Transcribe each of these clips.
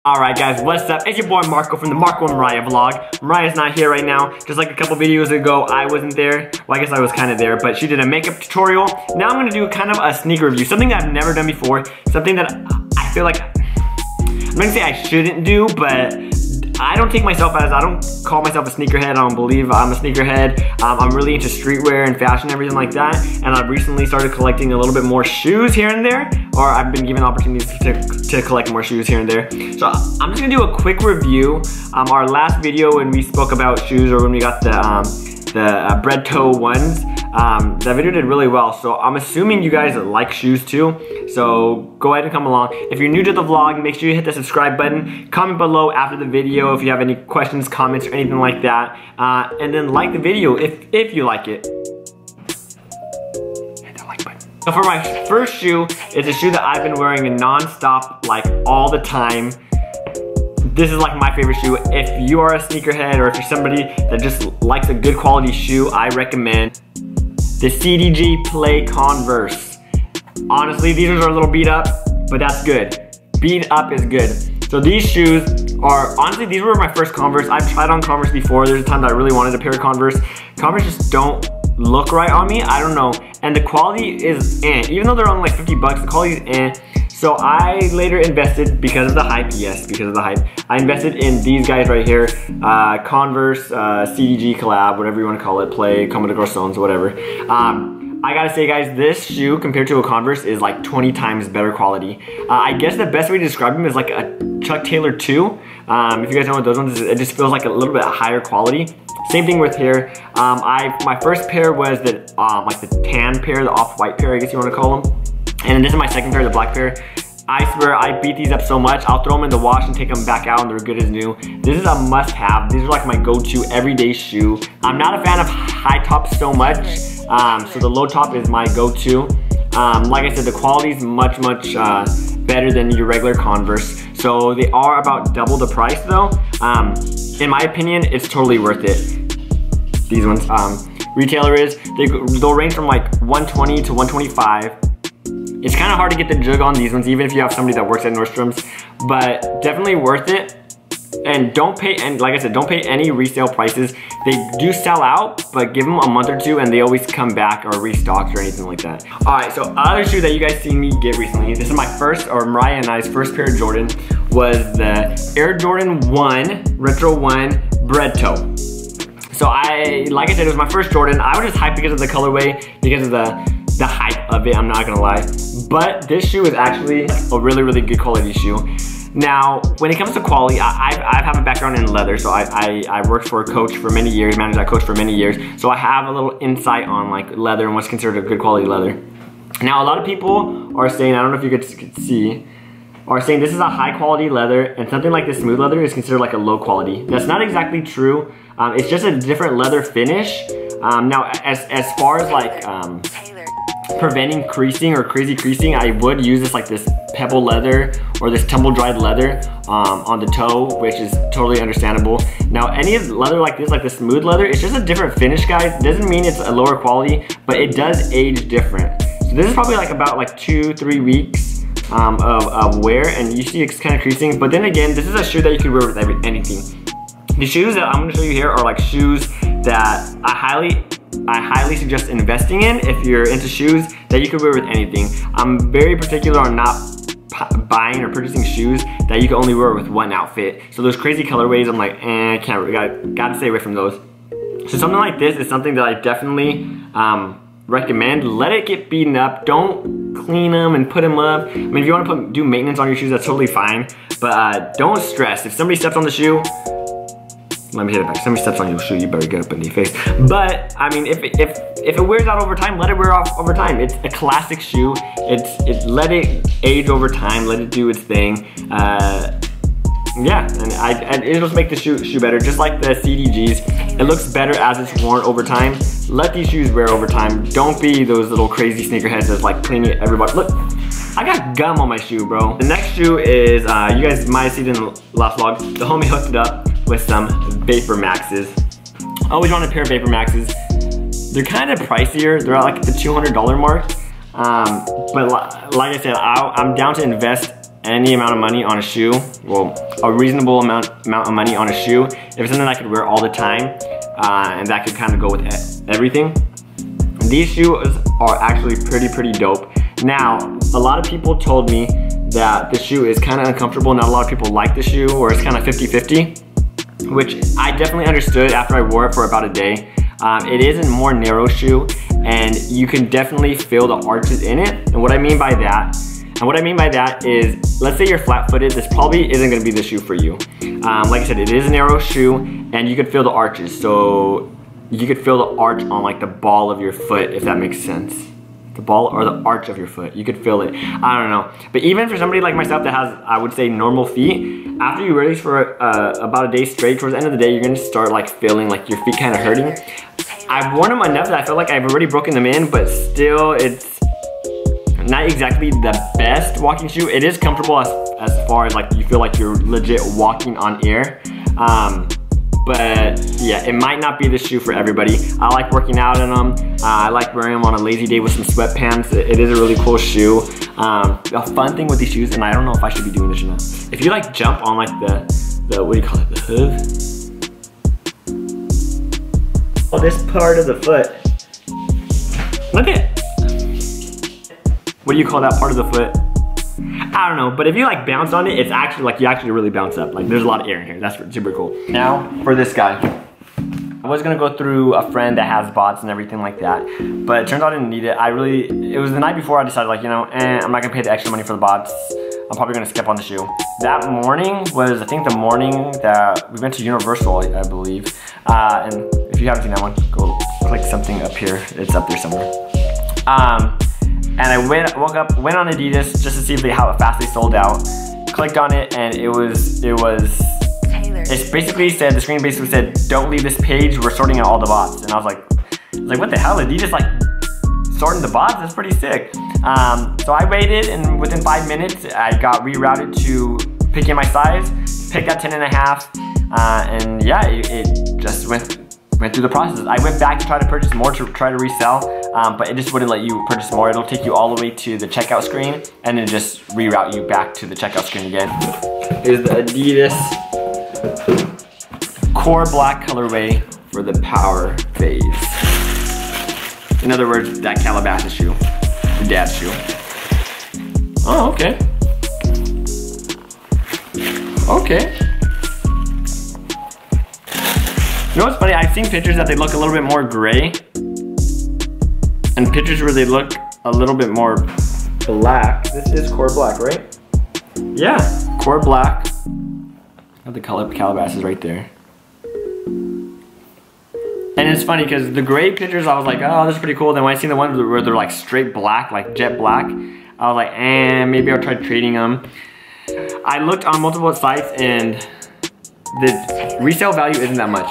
Alright guys, what's up? It's your boy Marco from the Marco&Mireya vlog. Mariah's not here right now. Just like a couple videos ago, I wasn't there. Well, I guess I was kind of there, but she did a makeup tutorial. Now I'm going to do kind of a sneaker review. Something that I've never done before. Something that I feel like, I'm not going to say I shouldn't do, but I don't call myself a sneakerhead. I don't believe I'm a sneakerhead. I'm really into streetwear and fashion and everything like that. And I've recently started collecting a little bit more shoes here and there. Or I've been given opportunities to collect more shoes here and there. So I'm just gonna do a quick review. Our last video when we spoke about shoes, or when we got the bred toe ones, that video did really well. So I'm assuming you guys like shoes too. So go ahead and come along. If you're new to the vlog, make sure you hit the subscribe button. Comment below after the video if you have any questions, comments, or anything like that. And then like the video if you like it. Hit that like button. So for my first shoe, it's a shoe that I've been wearing non-stop, like all the time. This is like my favorite shoe. If you are a sneakerhead, or if you're somebody that just likes a good quality shoe, I recommend the CDG Play Converse. Honestly, these are a little beat up, but that's good. Beat up is good. So these shoes are, honestly, these were my first Converse. I've tried on Converse before. There's a time that I really wanted a pair of Converse. Converse just don't look right on me. I don't know. And the quality is even though they're only like 50 bucks, the quality is So I later invested, because of the hype, yes, because of the hype, I invested in these guys right here, Converse, CDG collab, whatever you want to call it, Play, Comme des Garçons, whatever. I gotta say guys, this shoe compared to a Converse is like 20 times better quality. I guess the best way to describe them is like a Chuck Taylor 2. If you guys know what those ones is, it just feels like a little bit higher quality. Same thing with here. My first pair was the like the tan pair, the off-white pair, I guess you want to call them. And this is my second pair, the black pair. I swear I beat these up so much. I'll throw them in the wash and take them back out and they're good as new. This is a must-have. These are like my go-to everyday shoe. I'm not a fan of high tops so much, so the low top is my go-to. Like I said, the quality is much better than your regular Converse. So they are about double the price though. In my opinion, it's totally worth it. These ones, retailer is, they'll range from like 120 to 125. It's kind of hard to get the jug on these ones, even if you have somebody that works at Nordstrom's, but definitely worth it. And don't pay, and like I said, don't pay any resale prices. They do sell out, but give them a month or two and they always come back or restocked or anything like that. All right, so other shoe that you guys seen me get recently, this is my first, or Mariah and I's first pair of Jordan, was the Air Jordan 1, Retro 1 bred toe. So like I said, it was my first Jordan. I was just hyped because of the colorway, because of the hype of it, I'm not gonna lie. But this shoe is actually a really good quality shoe. Now, when it comes to quality, I have a background in leather, so I worked for a coach for many years, managed that coach for many years, so I have a little insight on like leather and what's considered a good quality leather. Now, a lot of people are saying, I don't know if you could see, are saying this is a high quality leather, and something like this smooth leather is considered like a low quality. That's not exactly true. It's just a different leather finish. Now, as far as like preventing creasing or crazy creasing, I would use this pebble leather or this tumble dried leather on the toe, which is totally understandable. Now, any leather like this, like the smooth leather, it's just a different finish, guys. It doesn't mean it's a lower quality, but it does age different. So this is probably like about like 2-3 weeks of wear, and you see it's kind of creasing. But then again, this is a shoe that you could wear with anything. The shoes that I'm going to show you here are like shoes that I highly suggest investing in if you're into shoes that you could wear with anything. I'm very particular on not buying or purchasing shoes that you can only wear with one outfit. So those crazy colorways, I'm like, gotta stay away from those. So something like this is something that I definitely recommend. Let it get beaten up. Don't clean them and put them up. I mean, if you want to do maintenance on your shoes, that's totally fine. But don't stress. If somebody steps on the shoe, let me hit it back. Somebody steps on your shoe, you better get up in your face. But I mean, if it wears out over time, let it wear off over time. It's a classic shoe. Let it age over time. Let it do its thing. Yeah, and it'll just make the shoe better. Just like the CDGs, it looks better as it's worn over time. Let these shoes wear over time. Don't be those little crazy sneakerheads that's like cleaning everybody. Look, I got gum on my shoe, bro. The next shoe is, you guys might have seen it in the last vlog. The homie hooked it up with some Vapormaxes. I always wanted a pair of Vapormaxes. They're kind of pricier. They're at like the $200 mark. But like I said, I'm down to invest any amount of money on a shoe, well, a reasonable amount of money on a shoe, if it's something I could wear all the time, and that could kind of go with everything, these shoes are actually pretty dope. Now, a lot of people told me that the shoe is kind of uncomfortable. Not a lot of people like the shoe, or it's kind of 50-50, which I definitely understood after I wore it for about a day. It is a more narrow shoe, and you can definitely feel the arches in it. And what I mean by that, is, let's say you're flat-footed, this probably isn't gonna be the shoe for you. Like I said, it is a narrow shoe, and you could feel the arches. So you could feel the arch on like the ball of your foot, if that makes sense. The ball or the arch of your foot, you could feel it. I don't know. But even for somebody like myself that has, I would say, normal feet, after you wear these for about a day straight, towards the end of the day, you're gonna start like feeling like your feet kind of hurting. I've worn them enough that I feel like I've already broken them in, but still it's not exactly the best walking shoe. It is comfortable as far as like you feel like you're legit walking on air. But yeah, it might not be the shoe for everybody. I like working out in them. I like wearing them on a lazy day with some sweatpants. It is a really cool shoe. A fun thing with these shoes, and I don't know if I should be doing this or not. If you like jump on like the what do you call it, the hoof? Oh, this part of the foot. Look at, what do you call that part of the foot? I don't know, but if you like bounce on it, it's actually like you actually really bounce up. Like there's a lot of air in here. That's super cool. Now for this guy. I was gonna go through a friend that has bots and everything like that, but it turns out I didn't need it. It was the night before I decided like, you know, I'm not gonna pay the extra money for the bots. I'm probably gonna skip on the shoe. That morning was, I think, the morning that we went to Universal, I believe. And if you haven't seen that one, go click something up here. It's up there somewhere. And I woke up, went on Adidas just to see if how fast they sold out. Clicked on it, and it basically said, the screen basically said, don't leave this page, we're sorting out all the bots. And I was like, what the hell? Adidas like sorting the bots? That's pretty sick. So I waited, and within 5 minutes, I got rerouted to picking my size, picked at 10.5, and yeah, it just went through the process. I went back to try to purchase more to try to resell, but it just wouldn't let you purchase more. It'll take you all the way to the checkout screen and then just reroute you back to the checkout screen again. Here's the Adidas core black colorway for the Powerphase. In other words, that Calabasas shoe, your dad's shoe. Oh, okay. Okay. You know what's funny? I've seen pictures that they look a little bit more gray, and pictures where they look a little bit more black. This is core black, right? Yeah, core black. Got the color Calabasas right there. And it's funny because the gray pictures, I was like, oh, this is pretty cool. Then when I seen the ones where they're like straight black, like jet black, I was like, maybe I'll try trading them. I looked on multiple sites, and the resale value isn't that much.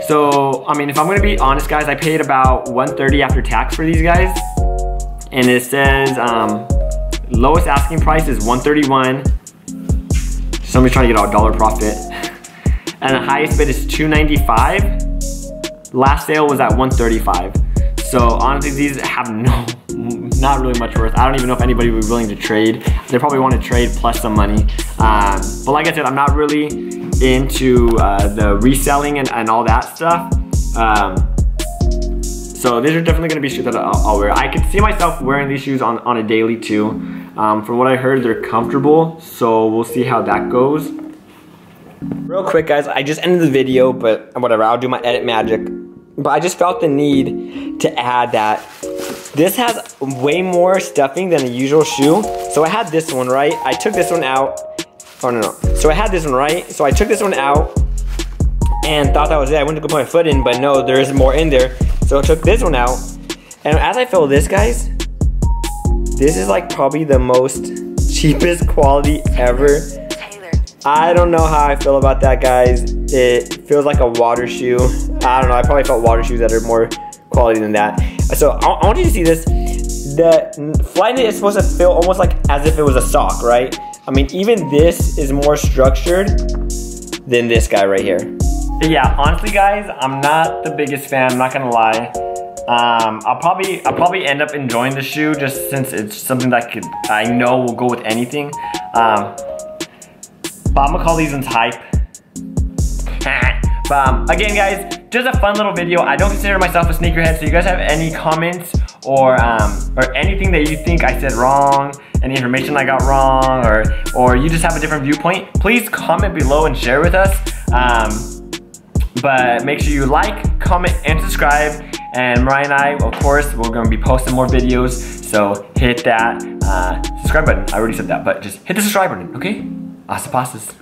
So, I mean, if I'm gonna be honest, guys, I paid about $130 after tax for these guys. And it says, lowest asking price is $131. Somebody's trying to get a dollar profit. And the highest bid is $295. Last sale was at $135. So honestly, these have not really much worth. I don't even know if anybody would be willing to trade. They probably want to trade plus some money. But like I said, I'm not really into the reselling and all that stuff. So these are definitely going to be shoes that I'll wear. I could see myself wearing these shoes on a daily too. From what I heard, they're comfortable, so we'll see how that goes. Real quick, guys, I just ended the video, but whatever, I'll do my edit magic. But I just felt the need to add that this has way more stuffing than a usual shoe. So I had this one, right? I took this one out. Oh, no. So I had this one, right? So I took this one out and thought that was it. I went to go put my foot in, but no, there is more in there. So I took this one out. And as I feel this, guys, this is like probably the most cheapest quality ever. I don't know how I feel about that, guys. It feels like a water shoe. I don't know, I probably felt water shoes that are more quality than that. So I want you to see this. The Flyknit is supposed to feel almost like as if it was a sock, right? I mean, even this is more structured than this guy right here. Yeah, honestly, guys, I'm not the biggest fan, I'm not gonna lie. I'll probably end up enjoying the shoe just since it's something that I know will go with anything. But I'm gonna call these ones hype. But again, guys, just a fun little video. I don't consider myself a sneakerhead, so you guys have any comments or anything that you think I said wrong, any information I got wrong, or you just have a different viewpoint, please comment below and share with us. But make sure you like, comment, and subscribe. And Mariah and I, of course, we're gonna be posting more videos, so hit that subscribe button. I already said that, but just hit the subscribe button, okay? Hasta pastas.